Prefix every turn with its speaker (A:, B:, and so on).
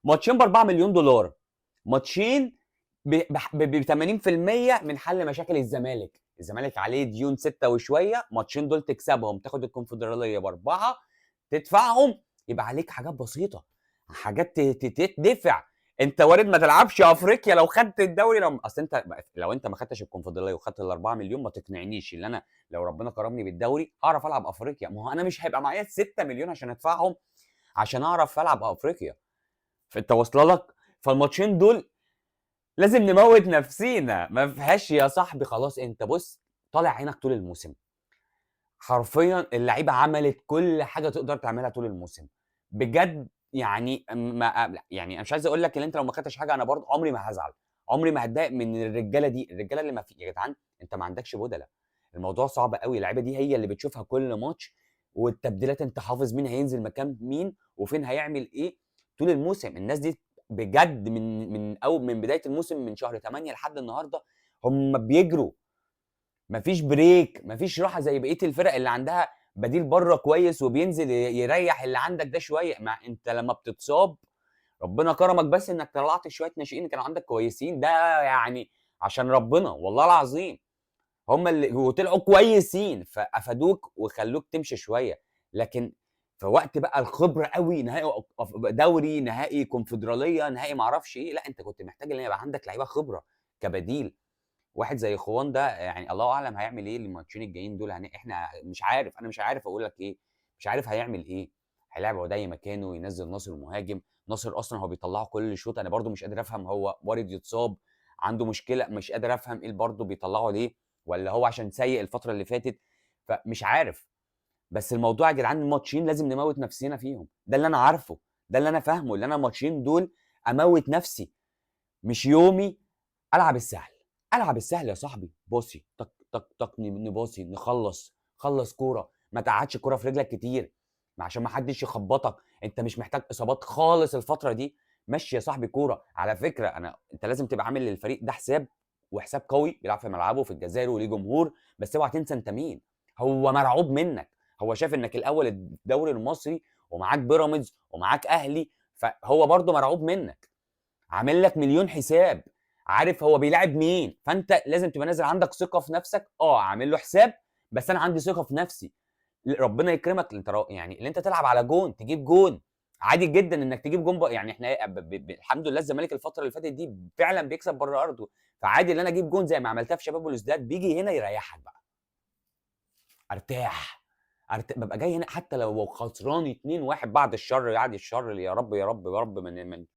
A: ماتشين ب4 مليون دولار، ماتشين ب 80% من حل مشاكل الزمالك. الزمالك عليه ديون 6 وشويه، ماتشين دول تكسبهم تاخد الكونفدراليه باربعه، تدفعهم يبقى عليك حاجات بسيطه، حاجات تدفع. انت وارد ما تلعبش افريقيا لو خدت الدوري، لو اصل انت لو انت ما خدتش الكونفدراليه وخدت ال4 مليون ما تقنعنيش ان انا لو ربنا كرمني بالدوري هعرف العب افريقيا. ما هو انا مش هيبقى معايا 6 مليون عشان ادفعهم عشان اعرف العب افريقيا. فانت واصله لك؟ فالماتشين دول لازم نموت نفسينا، ما فيهاش يا صاحبي. خلاص انت بص طالع عينك طول الموسم، حرفيا اللعيبه عملت كل حاجه تقدر تعملها طول الموسم بجد. يعني ما يعني انا مش عايز اقول لك ان انت لو ما خدتش حاجه انا برضه عمري ما هزعل، عمري ما هتضايق من الرجاله دي. الرجاله اللي ما في يا جدعان انت ما عندكش بدله، الموضوع صعب قوي. اللعيبه دي هي اللي بتشوفها كل ماتش، والتبديلات انت حافظ مين هينزل مكان مين وفين هيعمل ايه طول الموسم. الناس دي بجد من بدايه الموسم من شهر 8 لحد النهارده هم بيجروا، مفيش بريك، مفيش راحه زي بقيه الفرق اللي عندها بديل بره كويس وبينزل يريح اللي عندك ده شويه. مع انت لما بتتصاب ربنا كرمك بس انك طلعت شويه ناشئين كانوا عندك كويسين، ده يعني عشان ربنا والله العظيم هم اللي وطلعوا كويسين فافادوك وخلوك تمشي شويه. لكن في وقت بقى الخبره قوي، نهائي دوري، نهائي كونفدراليه، نهائي معرفش ايه، لا انت كنت محتاج ان يبقى عندك لعيبه خبره كبديل. واحد زي خوان ده يعني الله اعلم هيعمل ايه الماتشين الجايين دول. يعني احنا مش عارف، انا مش عارف اقول لك ايه، مش عارف هيعمل ايه. هيلعب عدي مكانه، ينزل ناصر مهاجم. ناصر اصلا هو بيطلعه كل شوط، انا برده مش قادر افهم هو وارد يتصاب عنده مشكله، مش قادر افهم ايه برده بيطلعه ليه، ولا هو عشان سيء الفتره اللي فاتت، فمش عارف. بس الموضوع يا جدعان الماتشين لازم نموت نفسنا فيهم، ده اللي انا عارفه، ده اللي انا فاهمه، اللي انا الماتشين دول اموت نفسي. مش يومي العب السهل، العب السهل يا صاحبي، باصي طق طق طق نباصي نخلص، خلص كوره، ما تقعدش الكوره في رجلك كتير عشان ما حدش يخبطك. انت مش محتاج اصابات خالص الفتره دي، مشي يا صاحبي كوره. على فكره انت لازم تبقى عامل للفريق ده حساب، وحساب قوي بيلعب في ملعبه في الجزائر وليه جمهور، بس اوعى تنسى انت مين. هو مرعوب منك، هو شايف انك الاول الدوري المصري ومعاك بيراميدز ومعاك اهلي، فهو برضه مرعوب منك، عامل لك مليون حساب، عارف هو بيلاعب مين. فانت لازم تبقى نازل عندك ثقه في نفسك، عامل له حساب، بس انا عندي ثقه في نفسي. ربنا يكرمك انت يعني اللي انت تلعب على جون تجيب جون، عادي جدا انك تجيب جون يعني احنا الحمد لله الزمالك الفتره اللي فاتت دي فعلا بيكسب بره ارضه، فعادي ان انا اجيب جون زي ما عملتها في شباب بلوزداد، بيجي هنا يريحك بقى، ارتاح، ببقى جاي هنا حتى لو خسران 2-1 بعد الشر، يعني الشر يا رب يا رب يا رب من